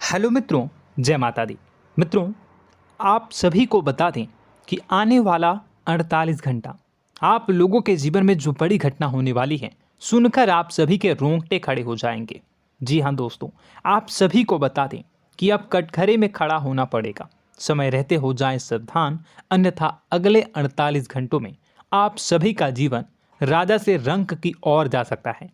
Hello मित्रों, जय माता दी। मित्रों, आप सभी को बता दें कि आने वाला 48 घंटा आप लोगों के जीवन में जो बड़ी घटना होने वाली है, सुनकर आप सभी के रोंगटे खड़े हो जाएंगे। जी हाँ दोस्तों, आप सभी को बता दें कि अब कटघरे में खड़ा होना पड़ेगा। समय रहते हो जाएं सावधान, अन्यथा अगले 48 घंटों में आप सभी का जीवन राजा से रंक की ओर जा सकता है।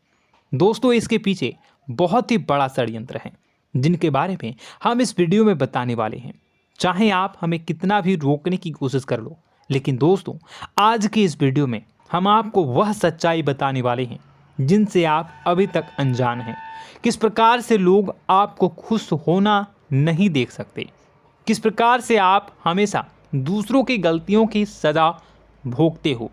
दोस्तों, इसके पीछे बहुत ही बड़ा षड्यंत्र है जिनके बारे में हम इस वीडियो में बताने वाले हैं। चाहे आप हमें कितना भी रोकने की कोशिश कर लो, लेकिन दोस्तों आज की इस वीडियो में हम आपको वह सच्चाई बताने वाले हैं जिनसे आप अभी तक अनजान हैं। किस प्रकार से लोग आपको खुश होना नहीं देख सकते, किस प्रकार से आप हमेशा दूसरों की गलतियों की सज़ा भोगते हो,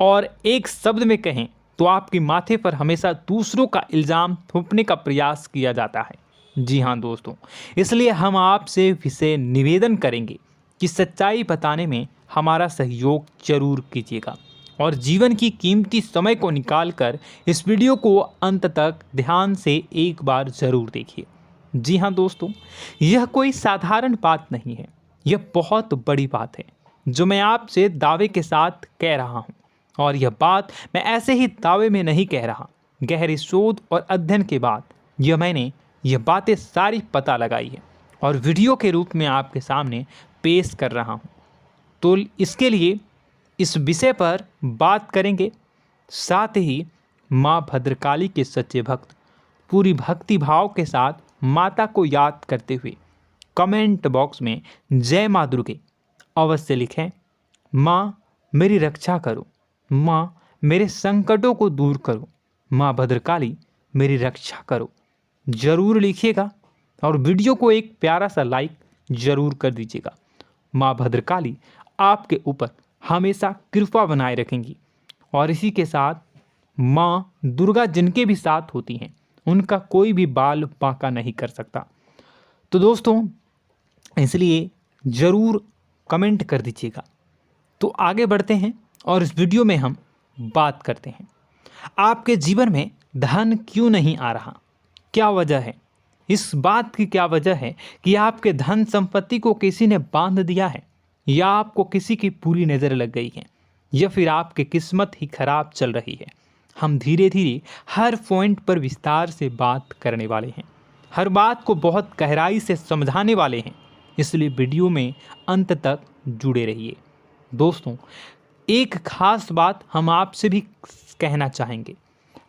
और एक शब्द में कहें तो आपके माथे पर हमेशा दूसरों का इल्ज़ाम थोपने का प्रयास किया जाता है। जी हाँ दोस्तों, इसलिए हम आपसे विशेष निवेदन करेंगे कि सच्चाई बताने में हमारा सहयोग जरूर कीजिएगा और जीवन की कीमती समय को निकालकर इस वीडियो को अंत तक ध्यान से एक बार ज़रूर देखिए। जी हाँ दोस्तों, यह कोई साधारण बात नहीं है, यह बहुत बड़ी बात है जो मैं आपसे दावे के साथ कह रहा हूँ। और यह बात मैं ऐसे ही दावे में नहीं कह रहा, गहरी शोध और अध्ययन के बाद मैंने यह बातें सारी पता लगाई है और वीडियो के रूप में आपके सामने पेश कर रहा हूँ। तो इसके लिए इस विषय पर बात करेंगे। साथ ही माँ भद्रकाली के सच्चे भक्त पूरी भक्ति भाव के साथ माता को याद करते हुए कमेंट बॉक्स में जय माँ दुर्गे अवश्य लिखें। माँ मेरी रक्षा करो, माँ मेरे संकटों को दूर करो, माँ भद्रकाली मेरी रक्षा करो, ज़रूर लिखिएगा और वीडियो को एक प्यारा सा लाइक ज़रूर कर दीजिएगा। माँ भद्रकाली आपके ऊपर हमेशा कृपा बनाए रखेंगी और इसी के साथ माँ दुर्गा जिनके भी साथ होती हैं उनका कोई भी बाल बांका नहीं कर सकता। तो दोस्तों, इसलिए ज़रूर कमेंट कर दीजिएगा। तो आगे बढ़ते हैं और इस वीडियो में हम बात करते हैं, आपके जीवन में धन क्यों नहीं आ रहा, क्या वजह है। इस बात की क्या वजह है कि आपके धन संपत्ति को किसी ने बांध दिया है, या आपको किसी की पूरी नज़र लग गई है, या फिर आपकी किस्मत ही खराब चल रही है। हम धीरे धीरे हर पॉइंट पर विस्तार से बात करने वाले हैं, हर बात को बहुत गहराई से समझाने वाले हैं, इसलिए वीडियो में अंत तक जुड़े रहिए। दोस्तों, एक खास बात हम आपसे भी कहना चाहेंगे।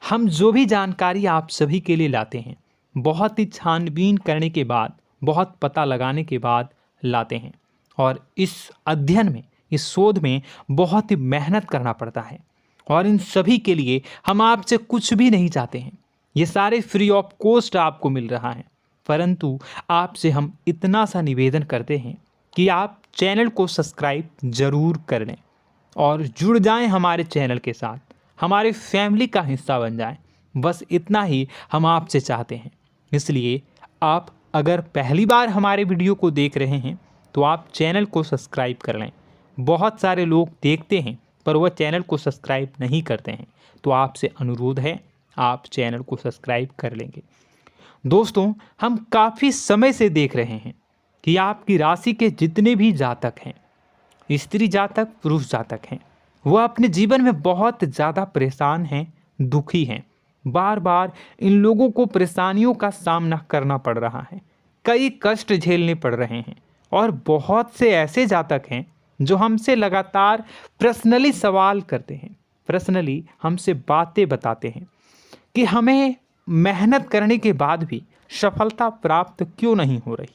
हम जो भी जानकारी आप सभी के लिए लाते हैं, बहुत ही छानबीन करने के बाद, बहुत पता लगाने के बाद लाते हैं, और इस अध्ययन में, इस शोध में बहुत ही मेहनत करना पड़ता है। और इन सभी के लिए हम आपसे कुछ भी नहीं चाहते हैं, ये सारे फ्री ऑफ कॉस्ट आपको मिल रहा है। परंतु आपसे हम इतना सा निवेदन करते हैं कि आप चैनल को सब्सक्राइब ज़रूर कर लें और जुड़ जाएं हमारे चैनल के साथ, हमारे फैमिली का हिस्सा बन जाएं। बस इतना ही हम आपसे चाहते हैं। इसलिए आप अगर पहली बार हमारे वीडियो को देख रहे हैं तो आप चैनल को सब्सक्राइब कर लें। बहुत सारे लोग देखते हैं पर वह चैनल को सब्सक्राइब नहीं करते हैं, तो आपसे अनुरोध है आप चैनल को सब्सक्राइब कर लेंगे। दोस्तों, हम काफ़ी समय से देख रहे हैं कि आपकी राशि के जितने भी जातक हैं, स्त्री जातक, पुरुष जातक हैं, वह अपने जीवन में बहुत ज़्यादा परेशान हैं, दुखी हैं। बार बार इन लोगों को परेशानियों का सामना करना पड़ रहा है, कई कष्ट झेलने पड़ रहे हैं। और बहुत से ऐसे जातक हैं जो हमसे लगातार पर्सनली सवाल करते हैं, पर्सनली हमसे बातें बताते हैं कि हमें मेहनत करने के बाद भी सफलता प्राप्त क्यों नहीं हो रही,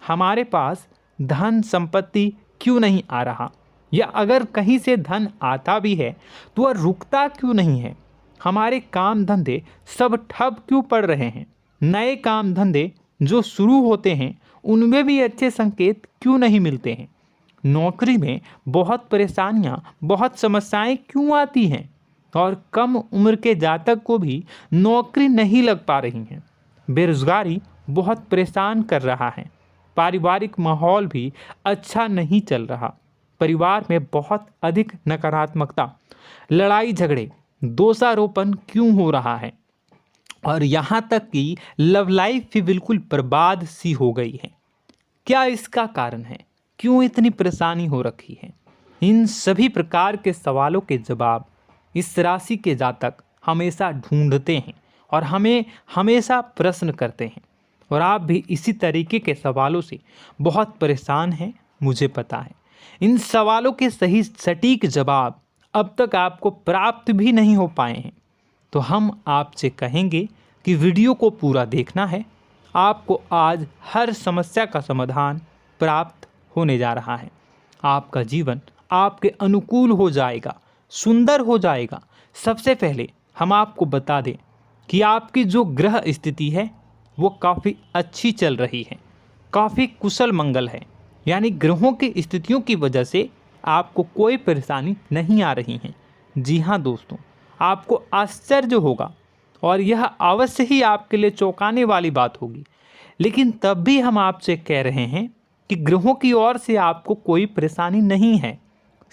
हमारे पास धन संपत्ति क्यों नहीं आ रहा, या अगर कहीं से धन आता भी है तो वह रुकता क्यों नहीं है, हमारे काम धंधे सब ठप क्यों पड़ रहे हैं, नए काम धंधे जो शुरू होते हैं उनमें भी अच्छे संकेत क्यों नहीं मिलते हैं, नौकरी में बहुत परेशानियां, बहुत समस्याएं क्यों आती हैं, और कम उम्र के जातक को भी नौकरी नहीं लग पा रही हैं, बेरोजगारी बहुत परेशान कर रहा है, पारिवारिक माहौल भी अच्छा नहीं चल रहा, परिवार में बहुत अधिक नकारात्मकता, लड़ाई झगड़े, दोषारोपण क्यों हो रहा है, और यहाँ तक कि लव लाइफ भी बिल्कुल बर्बाद सी हो गई है। क्या इसका कारण है? क्यों इतनी परेशानी हो रखी है? इन सभी प्रकार के सवालों के जवाब इस राशि के जातक हमेशा ढूंढते हैं और हमें हमेशा प्रश्न करते हैं। और आप भी इसी तरीके के सवालों से बहुत परेशान हैं, मुझे पता है। इन सवालों के सही सटीक जवाब अब तक आपको प्राप्त भी नहीं हो पाए हैं, तो हम आपसे कहेंगे कि वीडियो को पूरा देखना है। आपको आज हर समस्या का समाधान प्राप्त होने जा रहा है। आपका जीवन आपके अनुकूल हो जाएगा, सुंदर हो जाएगा। सबसे पहले हम आपको बता दें कि आपकी जो ग्रह स्थिति है वो काफ़ी अच्छी चल रही है, काफ़ी कुशल मंगल है। यानी ग्रहों की स्थितियों की वजह से आपको कोई परेशानी नहीं आ रही है। जी हाँ दोस्तों, आपको आश्चर्य होगा और यह अवश्य ही आपके लिए चौंकाने वाली बात होगी, लेकिन तब भी हम आपसे कह रहे हैं कि ग्रहों की ओर से आपको कोई परेशानी नहीं है।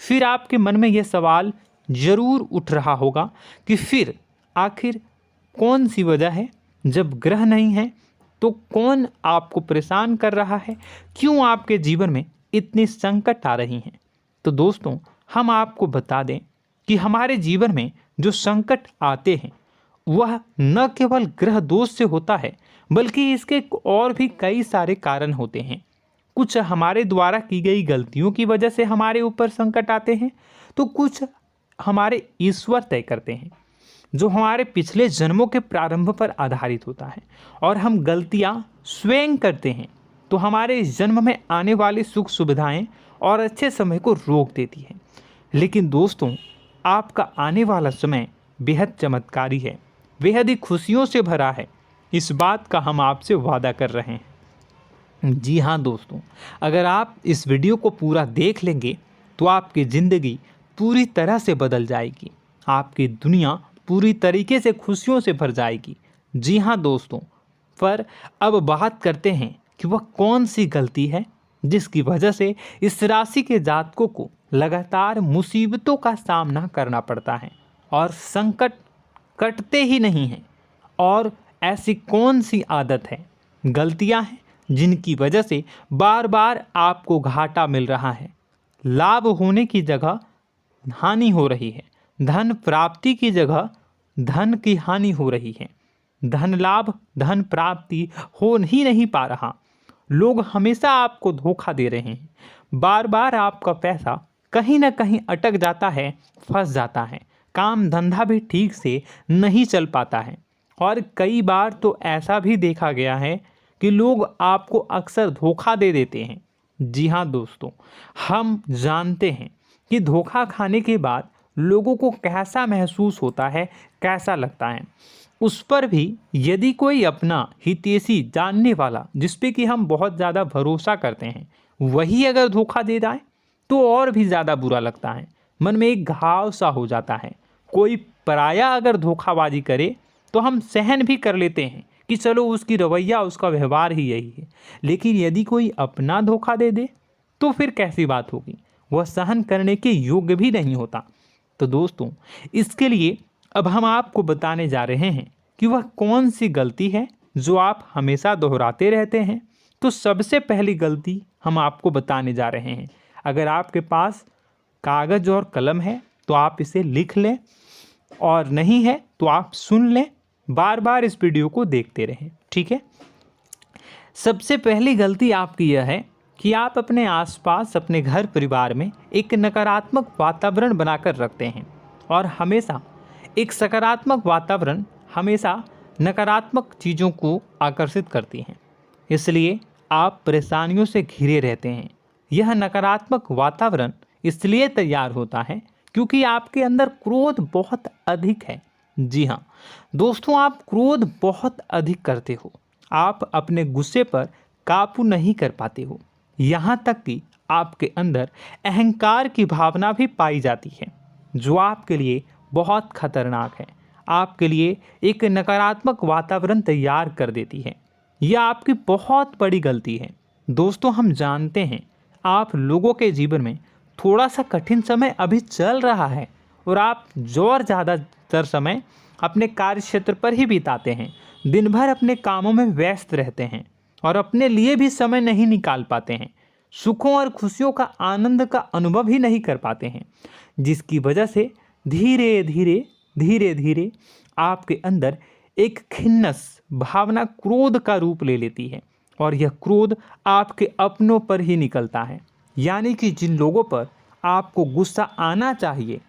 फिर आपके मन में यह सवाल जरूर उठ रहा होगा कि फिर आखिर कौन सी वजह है? जब ग्रह नहीं है तो कौन आपको परेशान कर रहा है? क्यों आपके जीवन में इतनी संकट आ रही हैं? तो दोस्तों, हम आपको बता दें कि हमारे जीवन में जो संकट आते हैं वह न केवल ग्रह दोष से होता है, बल्कि इसके और भी कई सारे कारण होते हैं। कुछ हमारे द्वारा की गई गलतियों की वजह से हमारे ऊपर संकट आते हैं, तो कुछ हमारे ईश्वर तय करते हैं, जो हमारे पिछले जन्मों के प्रारंभ पर आधारित होता है। और हम गलतियां स्वयं करते हैं तो हमारे इस जन्म में आने वाली सुख सुविधाएं और अच्छे समय को रोक देती है। लेकिन दोस्तों, आपका आने वाला समय बेहद चमत्कारी है, बेहद ही खुशियों से भरा है। इस बात का हम आपसे वादा कर रहे हैं। जी हाँ दोस्तों, अगर आप इस वीडियो को पूरा देख लेंगे तो आपकी ज़िंदगी पूरी तरह से बदल जाएगी, आपकी दुनिया पूरी तरीके से खुशियों से भर जाएगी। जी हाँ दोस्तों, पर अब बात करते हैं कि वह कौन सी गलती है जिसकी वजह से इस राशि के जातकों को लगातार मुसीबतों का सामना करना पड़ता है और संकट कटते ही नहीं हैं। और ऐसी कौन सी आदत है, गलतियां हैं जिनकी वजह से बार बार आपको घाटा मिल रहा है, लाभ होने की जगह हानि हो रही है, धन प्राप्ति की जगह धन की हानि हो रही है, धन लाभ धन प्राप्ति हो ही नहीं पा रहा, लोग हमेशा आपको धोखा दे रहे हैं, बार बार आपका पैसा कहीं ना कहीं अटक जाता है, फंस जाता है, काम धंधा भी ठीक से नहीं चल पाता है। और कई बार तो ऐसा भी देखा गया है कि लोग आपको अक्सर धोखा दे देते हैं। जी हाँ दोस्तों, हम जानते हैं कि धोखा खाने के बाद लोगों को कैसा महसूस होता है, कैसा लगता है। उस पर भी यदि कोई अपना हितैषी जानने वाला, जिस पे कि हम बहुत ज़्यादा भरोसा करते हैं, वही अगर धोखा दे जाए तो और भी ज़्यादा बुरा लगता है, मन में एक घाव सा हो जाता है। कोई पराया अगर धोखाबाजी करे तो हम सहन भी कर लेते हैं कि चलो उसकी रवैया उसका व्यवहार ही यही है, लेकिन यदि कोई अपना धोखा दे दे तो फिर कैसी बात होगी, वह सहन करने के योग्य भी नहीं होता। तो दोस्तों, इसके लिए अब हम आपको बताने जा रहे हैं कि वह कौन सी गलती है जो आप हमेशा दोहराते रहते हैं। तो सबसे पहली गलती हम आपको बताने जा रहे हैं। अगर आपके पास कागज़ और कलम है तो आप इसे लिख लें, और नहीं है तो आप सुन लें, बार बार इस वीडियो को देखते रहें, ठीक है। सबसे पहली गलती आपकी यह है कि आप अपने आसपास, अपने घर परिवार में एक नकारात्मक वातावरण बनाकर रखते हैं, और हमेशा एक सकारात्मक वातावरण हमेशा नकारात्मक चीज़ों को आकर्षित करती हैं। इसलिए आप परेशानियों से घिरे रहते हैं। यह नकारात्मक वातावरण इसलिए तैयार होता है क्योंकि आपके अंदर क्रोध बहुत अधिक है। जी हाँ दोस्तों, आप क्रोध बहुत अधिक करते हो, आप अपने गुस्से पर काबू नहीं कर पाते हो, यहाँ तक कि आपके अंदर अहंकार की भावना भी पाई जाती है, जो आपके लिए बहुत खतरनाक है, आपके लिए एक नकारात्मक वातावरण तैयार कर देती है। यह आपकी बहुत बड़ी गलती है। दोस्तों, हम जानते हैं आप लोगों के जीवन में थोड़ा सा कठिन समय अभी चल रहा है और आप और ज़्यादा अधिकतर समय अपने कार्य क्षेत्र पर ही बिताते हैं, दिन भर अपने कामों में व्यस्त रहते हैं और अपने लिए भी समय नहीं निकाल पाते हैं, सुखों और खुशियों का आनंद का अनुभव ही नहीं कर पाते हैं, जिसकी वजह से धीरे धीरे आपके अंदर एक खिन्नस भावना क्रोध का रूप ले लेती है और यह क्रोध आपके अपनों पर ही निकलता है। यानी कि जिन लोगों पर आपको गुस्सा आना चाहिए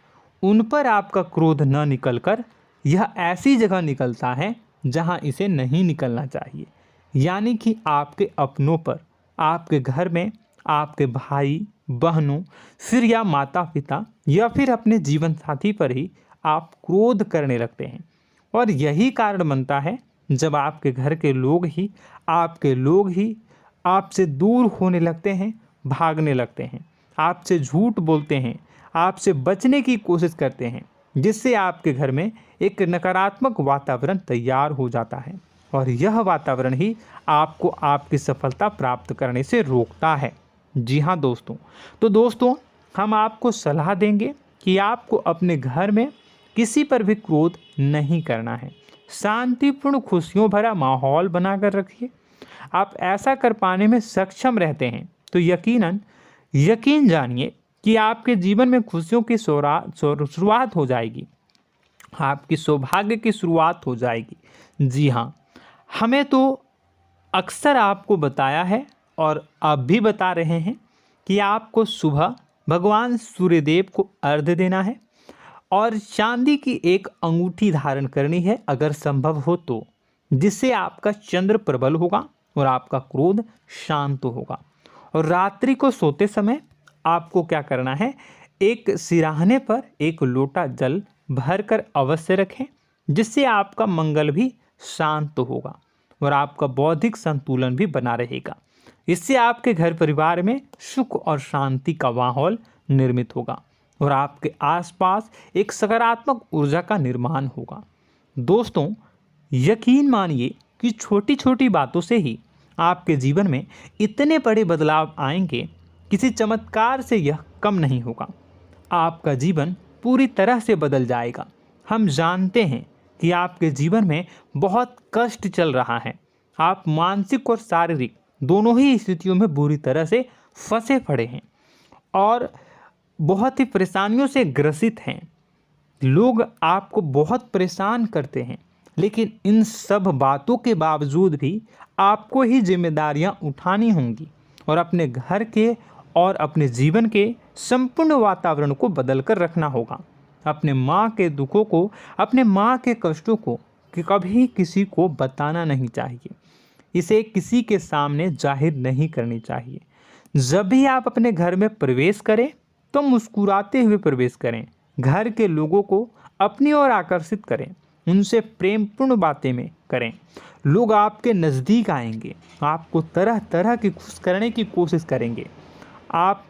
उन पर आपका क्रोध न निकलकर यह ऐसी जगह निकलता है जहां इसे नहीं निकलना चाहिए। यानी कि आपके अपनों पर, आपके घर में आपके भाई बहनों, फिर या माता पिता या फिर अपने जीवन साथी पर ही आप क्रोध करने लगते हैं। और यही कारण बनता है जब आपके घर के लोग ही आपसे दूर होने लगते हैं, भागने लगते हैं, आपसे झूठ बोलते हैं, आपसे बचने की कोशिश करते हैं, जिससे आपके घर में एक नकारात्मक वातावरण तैयार हो जाता है और यह वातावरण ही आपको आपकी सफलता प्राप्त करने से रोकता है। जी हाँ दोस्तों, तो दोस्तों हम आपको सलाह देंगे कि आपको अपने घर में किसी पर भी क्रोध नहीं करना है। शांतिपूर्ण खुशियों भरा माहौल बनाकर रखिए। आप ऐसा कर पाने में सक्षम रहते हैं तो यकीन जानिए कि आपके जीवन में खुशियों की शुरुआत हो जाएगी, आपकी सौभाग्य की शुरुआत हो जाएगी। जी हाँ, हमें तो अक्सर आपको बताया है और अब भी बता रहे हैं कि आपको सुबह भगवान सूर्यदेव को अर्घ्य देना है और चांदी की एक अंगूठी धारण करनी है अगर संभव हो तो, जिससे आपका चंद्र प्रबल होगा और आपका क्रोध शांत होगा। और रात्रि को सोते समय आपको क्या करना है, एक सिराहने पर एक लोटा जल भरकर अवश्य रखें, जिससे आपका मंगल भी शांत होगा और आपका बौद्धिक संतुलन भी बना रहेगा। इससे आपके घर परिवार में सुख और शांति का माहौल निर्मित होगा और आपके आसपास एक सकारात्मक ऊर्जा का निर्माण होगा। दोस्तों यकीन मानिए कि छोटी छोटी बातों से ही आपके जीवन में इतने बड़े बदलाव आएंगे, किसी चमत्कार से यह कम नहीं होगा। आपका जीवन पूरी तरह से बदल जाएगा। हम जानते हैं कि आपके जीवन में बहुत कष्ट चल रहा है, आप मानसिक और शारीरिक दोनों ही स्थितियों में बुरी तरह से फंसे पड़े हैं और बहुत ही परेशानियों से ग्रसित हैं। लोग आपको बहुत परेशान करते हैं, लेकिन इन सब बातों के बावजूद भी आपको ही जिम्मेदारियां उठानी होंगी और अपने घर के और अपने जीवन के संपूर्ण वातावरण को बदल कर रखना होगा। अपने माँ के दुखों को, अपने माँ के कष्टों को कभी किसी को बताना नहीं चाहिए, इसे किसी के सामने जाहिर नहीं करनी चाहिए। जब भी आप अपने घर में प्रवेश करें तो मुस्कुराते हुए प्रवेश करें, घर के लोगों को अपनी ओर आकर्षित करें, उनसे प्रेमपूर्ण बातें में करें। लोग आपके नज़दीक आएंगे, आपको तरह तरह की खुश करने की कोशिश करेंगे। आप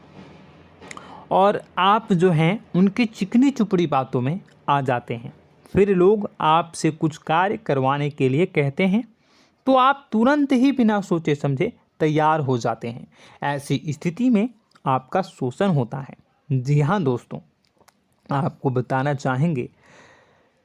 जो हैं उनकी चिकनी चुपड़ी बातों में आ जाते हैं। फिर लोग आपसे कुछ कार्य करवाने के लिए कहते हैं तो आप तुरंत ही बिना सोचे समझे तैयार हो जाते हैं। ऐसी स्थिति में आपका शोषण होता है। जी हाँ दोस्तों, आपको बताना चाहेंगे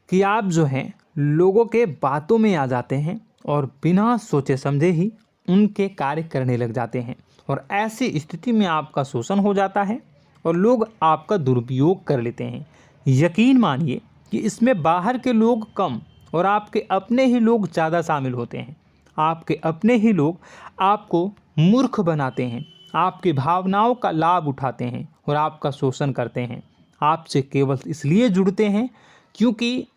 कि आप जो हैं लोगों के बातों में आ जाते हैं और बिना सोचे समझे ही उनके कार्य करने लग जाते हैं और ऐसी स्थिति में आपका शोषण हो जाता है और लोग आपका दुरुपयोग कर लेते हैं। यकीन मानिए कि इसमें बाहर के लोग कम और आपके अपने ही लोग ज़्यादा शामिल होते हैं। आपके अपने ही लोग आपको मूर्ख बनाते हैं, आपकी भावनाओं का लाभ उठाते हैं और आपका शोषण करते हैं। आपसे केवल इसलिए जुड़ते हैं क्योंकि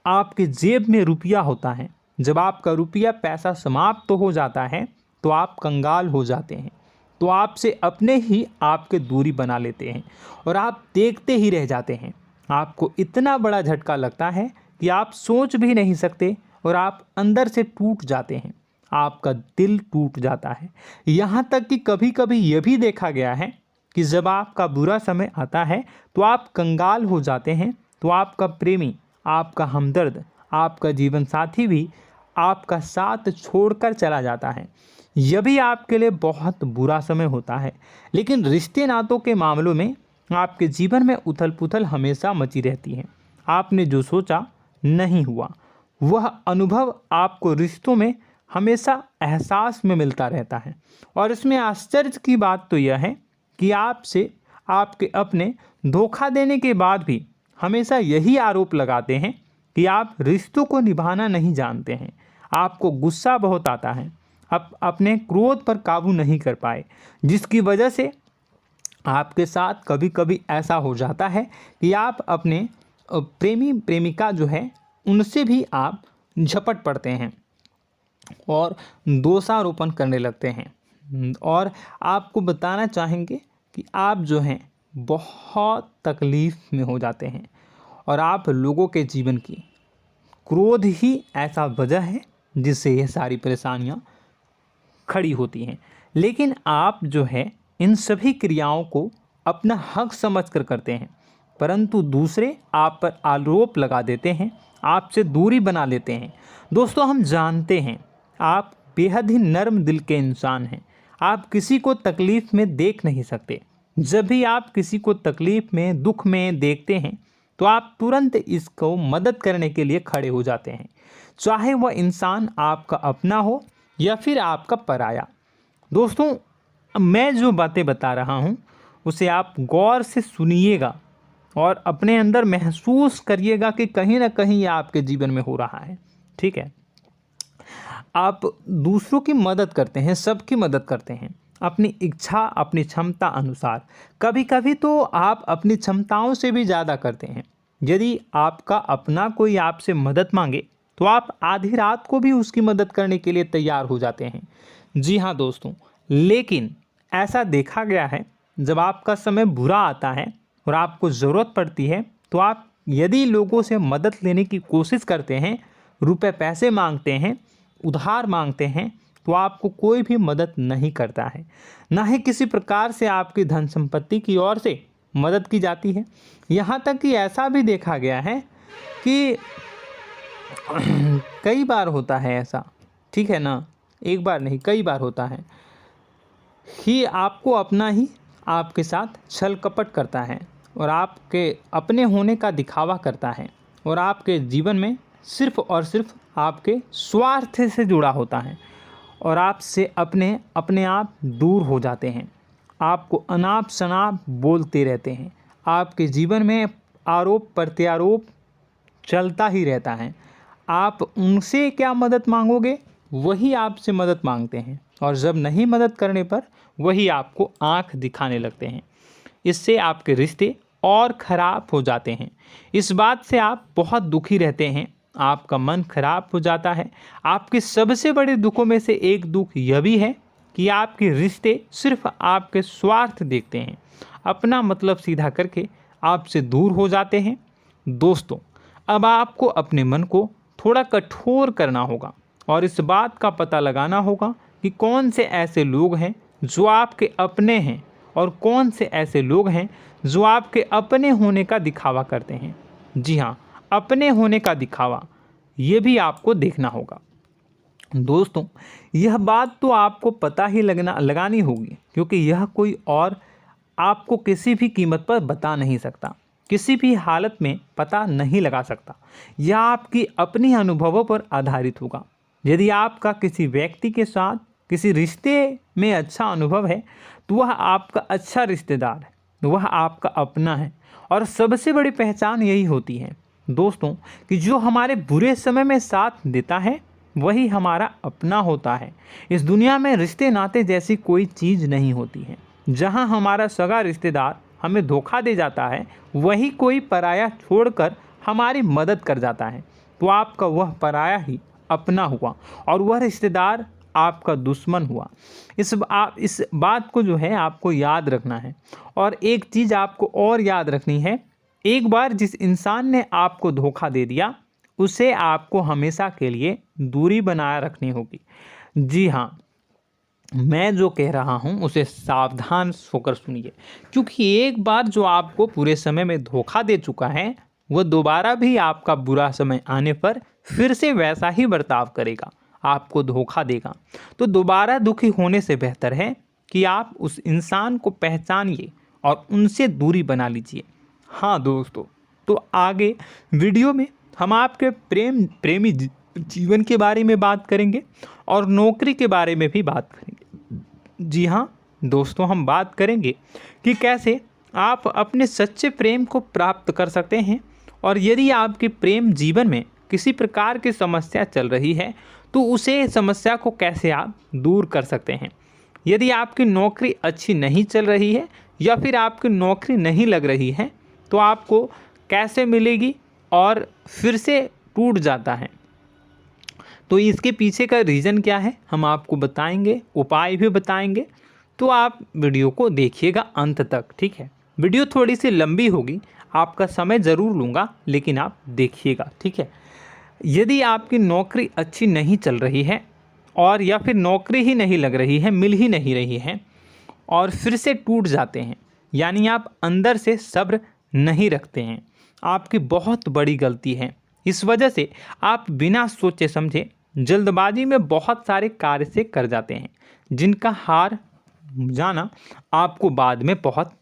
आपके जेब में रुपया होता है। जब आपका रुपया पैसा समाप्त हो जाता है तो आप कंगाल हो जाते हैं, तो आपसे अपने ही आपके दूरी बना लेते हैं और आप देखते ही रह जाते हैं। आपको इतना बड़ा झटका लगता है कि आप सोच भी नहीं सकते और आप अंदर से टूट जाते हैं, आपका दिल टूट जाता है। यहाँ तक कि कभी कभी यह भी देखा गया है कि जब आपका बुरा समय आता है तो आप कंगाल हो जाते हैं, तो आपका प्रेमी, आपका हमदर्द, आपका जीवन साथी भी आपका साथ छोड़कर चला जाता है। यह भी आपके लिए बहुत बुरा समय होता है। लेकिन रिश्ते नातों के मामलों में आपके जीवन में उथल पुथल हमेशा मची रहती है। आपने जो सोचा नहीं हुआ। वह अनुभव आपको रिश्तों में हमेशा एहसास में मिलता रहता है। और इसमें आश्चर्य की बात तो यह है कि आपसे आपके अपने धोखा देने के बाद भी हमेशा यही आरोप लगाते हैं कि आप रिश्तों को निभाना नहीं जानते हैं। आपको गुस्सा बहुत आता है, अपने क्रोध पर काबू नहीं कर पाए, जिसकी वजह से आपके साथ कभी कभी ऐसा हो जाता है कि आप अपने प्रेमी प्रेमिका जो है उनसे भी आप झपट पड़ते हैं और दोषारोपण करने लगते हैं। और आपको बताना चाहेंगे कि आप जो हैं बहुत तकलीफ़ में हो जाते हैं और आप लोगों के जीवन की क्रोध ही ऐसा वजह है जिससे ये सारी परेशानियां खड़ी होती हैं। लेकिन आप जो है इन सभी क्रियाओं को अपना हक समझकर करते हैं, परंतु दूसरे आप पर आरोप लगा देते हैं, आपसे दूरी बना लेते हैं। दोस्तों, हम जानते हैं आप बेहद ही नर्म दिल के इंसान हैं। आप किसी को तकलीफ़ में देख नहीं सकते। जब भी आप किसी को तकलीफ़ में, दुख में देखते हैं तो आप तुरंत इसको मदद करने के लिए खड़े हो जाते हैं, चाहे वह इंसान आपका अपना हो या फिर आपका पराया। दोस्तों, मैं जो बातें बता रहा हूँ उसे आप गौर से सुनिएगा और अपने अंदर महसूस करिएगा कि कहीं ना कहीं ये आपके जीवन में हो रहा है। ठीक है, आप दूसरों की मदद करते हैं, सबकी मदद करते हैं अपनी इच्छा, अपनी क्षमता अनुसार। कभी कभी तो आप अपनी क्षमताओं से भी ज़्यादा करते हैं। यदि आपका अपना कोई आपसे मदद मांगे तो आप आधी रात को भी उसकी मदद करने के लिए तैयार हो जाते हैं। जी हाँ दोस्तों, लेकिन ऐसा देखा गया है जब आपका समय बुरा आता है और आपको ज़रूरत पड़ती है तो आप यदि लोगों से मदद लेने की कोशिश करते हैं, रुपए पैसे मांगते हैं, उधार मांगते हैं, तो आपको कोई भी मदद नहीं करता है। ना ही किसी प्रकार से आपकी धन संपत्ति की ओर से मदद की जाती है। यहाँ तक कि ऐसा भी देखा गया है कि कई बार होता है ऐसा, ठीक है ना, एक बार नहीं कई बार होता है कि आपको अपना ही आपके साथ छल कपट करता है और आपके अपने होने का दिखावा करता है और आपके जीवन में सिर्फ और सिर्फ आपके स्वार्थ से जुड़ा होता है और आपसे अपने आप दूर हो जाते हैं। आपको अनाप शनाप बोलते रहते हैं। आपके जीवन में आरोप प्रत्यारोप चलता ही रहता है। आप उनसे क्या मदद मांगोगे, वही आपसे मदद मांगते हैं और जब नहीं मदद करने पर वही आपको आंख दिखाने लगते हैं। इससे आपके रिश्ते और ख़राब हो जाते हैं। इस बात से आप बहुत दुखी रहते हैं, आपका मन खराब हो जाता है। आपके सबसे बड़े दुखों में से एक दुख यह भी है कि आपके रिश्ते सिर्फ आपके स्वार्थ देखते हैं, अपना मतलब सीधा करके आपसे दूर हो जाते हैं। दोस्तों, अब आपको अपने मन को थोड़ा कठोर करना होगा और इस बात का पता लगाना होगा कि कौन से ऐसे लोग हैं जो आपके अपने हैं और कौन से ऐसे लोग हैं जो आपके अपने होने का दिखावा करते हैं। जी हाँ, अपने होने का दिखावा, ये भी आपको देखना होगा। दोस्तों, यह बात तो आपको पता ही लगानी होगी, क्योंकि यह कोई और आपको किसी भी कीमत पर बता नहीं सकता, किसी भी हालत में पता नहीं लगा सकता। यह आपकी अपनी अनुभवों पर आधारित होगा। यदि आपका किसी व्यक्ति के साथ किसी रिश्ते में अच्छा अनुभव है तो वह आपका अच्छा रिश्तेदार है, वह आपका अपना है। और सबसे बड़ी पहचान यही होती है दोस्तों कि जो हमारे बुरे समय में साथ देता है वही हमारा अपना होता है। इस दुनिया में रिश्ते नाते जैसी कोई चीज़ नहीं होती है। जहां हमारा सगा रिश्तेदार हमें धोखा दे जाता है, वही कोई पराया छोड़कर हमारी मदद कर जाता है, तो आपका वह पराया ही अपना हुआ और वह रिश्तेदार आपका दुश्मन हुआ। इस बात को जो है आपको याद रखना है। और एक चीज़ आपको और याद रखनी है, एक बार जिस इंसान ने आपको धोखा दे दिया उसे आपको हमेशा के लिए दूरी बनाए रखनी होगी। जी हाँ, मैं जो कह रहा हूँ उसे सावधान होकर सुनिए, क्योंकि एक बार जो आपको पूरे समय में धोखा दे चुका है वह दोबारा भी आपका बुरा समय आने पर फिर से वैसा ही बर्ताव करेगा, आपको धोखा देगा। तो दोबारा दुखी होने से बेहतर है कि आप उस इंसान को पहचानिए और उनसे दूरी बना लीजिए। हाँ दोस्तों, तो आगे वीडियो में हम आपके प्रेमी जीवन के बारे में बात करेंगे और नौकरी के बारे में भी बात करेंगे। जी हाँ दोस्तों, हम बात करेंगे कि कैसे आप अपने सच्चे प्रेम को प्राप्त कर सकते हैं, और यदि आपके प्रेम जीवन में किसी प्रकार की समस्या चल रही है तो उसे समस्या को कैसे आप दूर कर सकते हैं। यदि आपकी नौकरी अच्छी नहीं चल रही है या फिर आपकी नौकरी नहीं लग रही है तो आपको कैसे मिलेगी और फिर से टूट जाता है, तो इसके पीछे का रीज़न क्या है हम आपको बताएंगे, उपाय भी बताएंगे। तो आप वीडियो को देखिएगा अंत तक, ठीक है। वीडियो थोड़ी सी लंबी होगी, आपका समय ज़रूर लूँगा, लेकिन आप देखिएगा, ठीक है। यदि आपकी नौकरी अच्छी नहीं चल रही है और या फिर नौकरी ही नहीं लग रही है, मिल ही नहीं रही है और फिर से टूट जाते हैं, यानी आप अंदर से सब्र नहीं रखते हैं, आपकी बहुत बड़ी गलती है। इस वजह से आप बिना सोचे समझे जल्दबाजी में बहुत सारे कार्य से कर जाते हैं, जिनका हार जाना आपको बाद में बहुत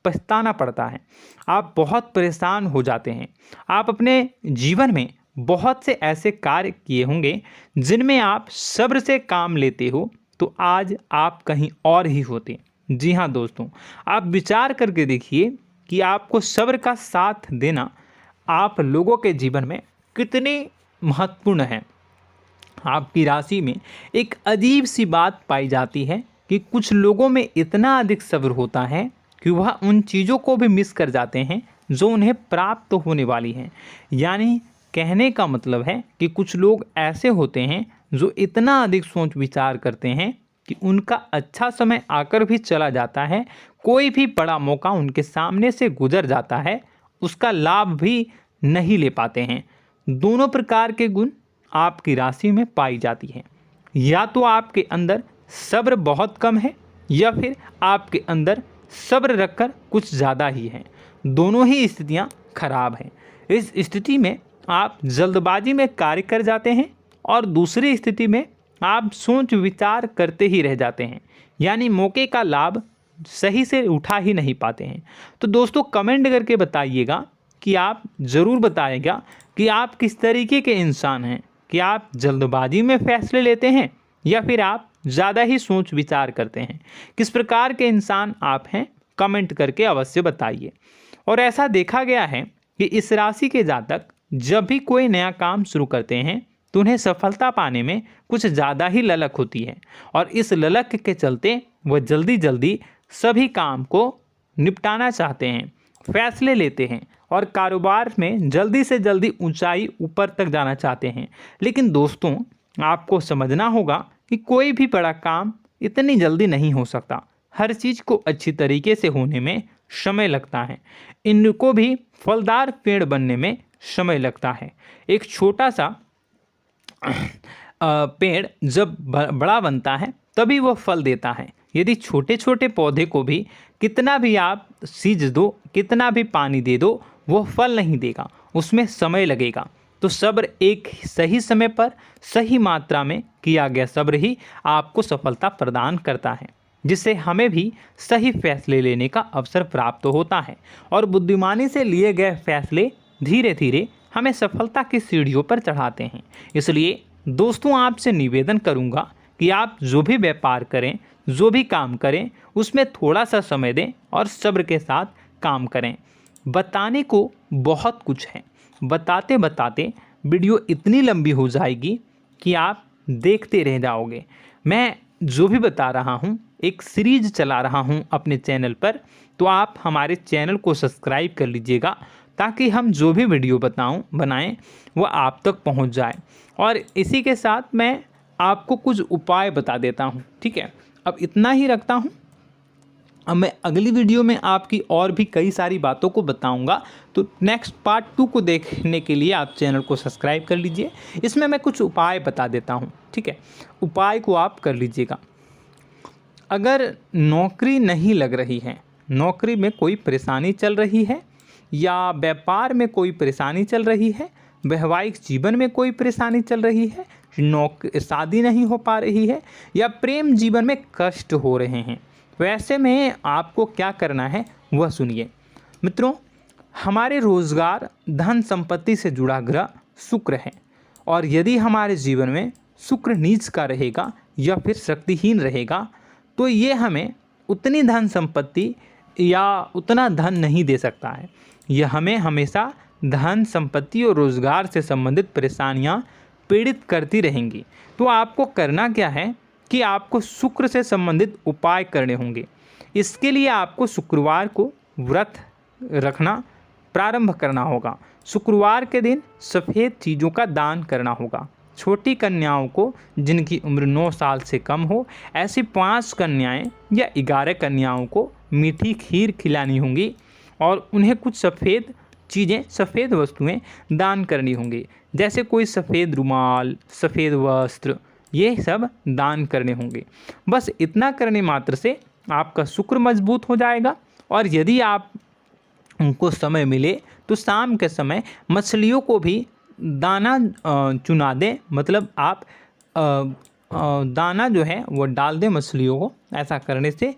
पछताना पड़ता है। आप बहुत परेशान हो जाते हैं। आप अपने जीवन में बहुत से ऐसे कार्य किए होंगे जिनमें आप सब्र से काम लेते हो, तो आज आप कहीं और ही होते। जी हाँ दोस्तों, आप विचार करके देखिए कि आपको सब्र का साथ देना आप लोगों के जीवन में कितनी महत्वपूर्ण है। आपकी राशि में एक अजीब सी बात पाई जाती है कि कुछ लोगों में इतना अधिक सब्र होता है कि वह उन चीज़ों को भी मिस कर जाते हैं जो उन्हें प्राप्त होने वाली हैं। यानी कहने का मतलब है कि कुछ लोग ऐसे होते हैं जो इतना अधिक सोच विचार करते हैं कि उनका अच्छा समय आकर भी चला जाता है, कोई भी बड़ा मौका उनके सामने से गुजर जाता है, उसका लाभ भी नहीं ले पाते हैं। दोनों प्रकार के गुण आपकी राशि में पाई जाती है। या तो आपके अंदर सब्र बहुत कम है या फिर आपके अंदर सब्र रखकर कुछ ज़्यादा ही है। दोनों ही स्थितियाँ खराब हैं। इस स्थिति में आप जल्दबाजी में कार्य कर जाते हैं और दूसरी स्थिति में आप सोच विचार करते ही रह जाते हैं, यानी मौके का लाभ सही से उठा ही नहीं पाते हैं। तो दोस्तों कमेंट करके बताइएगा कि आप ज़रूर बताइएगा कि आप किस तरीके के इंसान हैं, कि आप जल्दबाजी में फैसले लेते हैं या फिर आप ज़्यादा ही सोच विचार करते हैं। किस प्रकार के इंसान आप हैं, कमेंट करके अवश्य बताइए। और ऐसा देखा गया है कि इस राशि के जातक जब भी कोई नया काम शुरू करते हैं तो उन्हें सफलता पाने में कुछ ज़्यादा ही ललक होती है, और इस ललक के चलते वह जल्दी जल्दी सभी काम को निपटाना चाहते हैं, फैसले लेते हैं और कारोबार में जल्दी से जल्दी ऊंचाई ऊपर तक जाना चाहते हैं। लेकिन दोस्तों आपको समझना होगा कि कोई भी बड़ा काम इतनी जल्दी नहीं हो सकता। हर चीज़ को अच्छी तरीके से होने में समय लगता है। इनको भी फलदार पेड़ बनने में समय लगता है। एक छोटा सा पेड़ जब बड़ा बनता है तभी वह फल देता है। यदि छोटे छोटे पौधे को भी कितना भी आप सींच दो, कितना भी पानी दे दो, वो फल नहीं देगा, उसमें समय लगेगा। तो सब्र एक सही समय पर सही मात्रा में किया गया सब्र ही आपको सफलता प्रदान करता है, जिससे हमें भी सही फैसले लेने का अवसर प्राप्त होता है। और बुद्धिमानी से लिए गए फैसले धीरे धीरे हमें सफलता की सीढ़ियों पर चढ़ाते हैं। इसलिए दोस्तों आपसे निवेदन करूंगा कि आप जो भी व्यापार करें, जो भी काम करें, उसमें थोड़ा सा समय दें और सब्र के साथ काम करें। बताने को बहुत कुछ है, बताते बताते वीडियो इतनी लंबी हो जाएगी कि आप देखते रह जाओगे। मैं जो भी बता रहा हूँ एक सीरीज चला रहा हूँ अपने चैनल पर, तो आप हमारे चैनल को सब्सक्राइब कर लीजिएगा ताकि हम जो भी वीडियो बनाएं वो आप तक पहुँच जाए। और इसी के साथ मैं आपको कुछ उपाय बता देता हूँ, ठीक है। अब इतना ही रखता हूँ। अब मैं अगली वीडियो में आपकी और भी कई सारी बातों को बताऊंगा। तो नेक्स्ट पार्ट 2 को देखने के लिए आप चैनल को सब्सक्राइब कर लीजिए। इसमें मैं कुछ उपाय बता देता हूं, ठीक है। उपाय को आप कर लीजिएगा। अगर नौकरी नहीं लग रही है, नौकरी में कोई परेशानी चल रही है, या व्यापार में कोई परेशानी चल रही है, वैवाहिक जीवन में कोई परेशानी चल रही है, शादी नहीं हो पा रही है, या प्रेम जीवन में कष्ट हो रहे हैं, वैसे में आपको क्या करना है वह सुनिए। मित्रों, हमारे रोजगार, धन संपत्ति से जुड़ा ग्रह शुक्र है, और यदि हमारे जीवन में शुक्र नीच का रहेगा या फिर शक्तिहीन रहेगा तो ये हमें उतनी धन संपत्ति या उतना धन नहीं दे सकता है। यह हमें हमेशा धन संपत्ति और रोजगार से संबंधित परेशानियां पीड़ित करती रहेंगी। तो आपको करना क्या है कि आपको शुक्र से संबंधित उपाय करने होंगे। इसके लिए आपको शुक्रवार को व्रत रखना प्रारंभ करना होगा। शुक्रवार के दिन सफ़ेद चीज़ों का दान करना होगा। छोटी कन्याओं को जिनकी उम्र 9 साल से कम हो, ऐसी 5 कन्याएं या 11 कन्याओं को मीठी खीर खिलानी होंगी और उन्हें कुछ सफ़ेद चीज़ें, सफ़ेद वस्तुएं दान करनी होंगी, जैसे कोई सफ़ेद रुमाल, सफ़ेद वस्त्र, ये सब दान करने होंगे। बस इतना करने मात्र से आपका शुक्र मजबूत हो जाएगा। और यदि आप उनको समय मिले तो शाम के समय मछलियों को भी दाना चुना दें, मतलब आप दाना जो है वो डाल दें मछलियों को। ऐसा करने से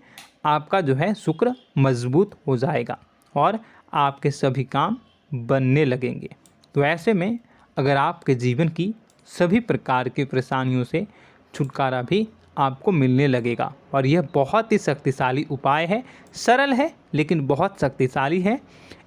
आपका जो है शुक्र मजबूत हो जाएगा और आपके सभी काम बनने लगेंगे। तो ऐसे में अगर आपके जीवन की सभी प्रकार की परेशानियों से छुटकारा भी आपको मिलने लगेगा। और यह बहुत ही शक्तिशाली उपाय है, सरल है लेकिन बहुत शक्तिशाली है।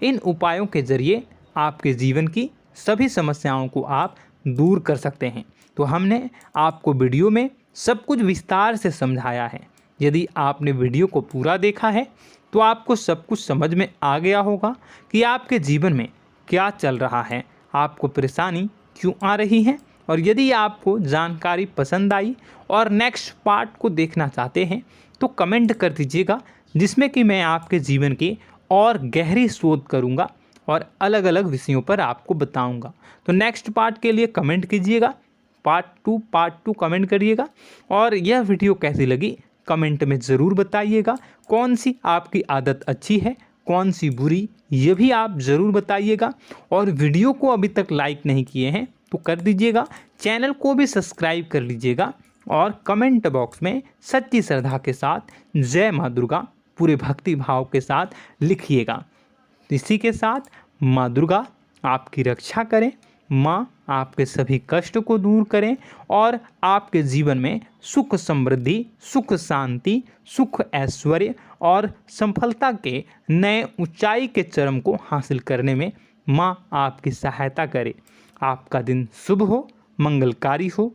इन उपायों के ज़रिए आपके जीवन की सभी समस्याओं को आप दूर कर सकते हैं। तो हमने आपको वीडियो में सब कुछ विस्तार से समझाया है। यदि आपने वीडियो को पूरा देखा है तो आपको सब कुछ समझ में आ गया होगा कि आपके जीवन में क्या चल रहा है, आपको परेशानी क्यों आ रही है। और यदि आपको जानकारी पसंद आई और नेक्स्ट पार्ट को देखना चाहते हैं तो कमेंट कर दीजिएगा, जिसमें कि मैं आपके जीवन की और गहरी शोध करूंगा और अलग अलग विषयों पर आपको बताऊंगा। तो नेक्स्ट पार्ट के लिए कमेंट कीजिएगा, पार्ट टू कमेंट करिएगा। और यह वीडियो कैसी लगी कमेंट में ज़रूर बताइएगा। कौन सी आपकी आदत अच्छी है, कौन सी बुरी, ये भी आप ज़रूर बताइएगा। और वीडियो को अभी तक लाइक नहीं किए हैं तो कर दीजिएगा, चैनल को भी सब्सक्राइब कर लीजिएगा और कमेंट बॉक्स में सच्ची श्रद्धा के साथ जय माँ दुर्गा पूरे भक्ति भाव के साथ लिखिएगा। इसी के साथ माँ दुर्गा आपकी रक्षा करें, माँ आपके सभी कष्ट को दूर करें और आपके जीवन में सुख समृद्धि, सुख शांति, सुख ऐश्वर्य और सफलता के नए ऊंचाई के चरम को हासिल करने में माँ आपकी सहायता करे। आपका दिन शुभ हो, मंगलकारी हो।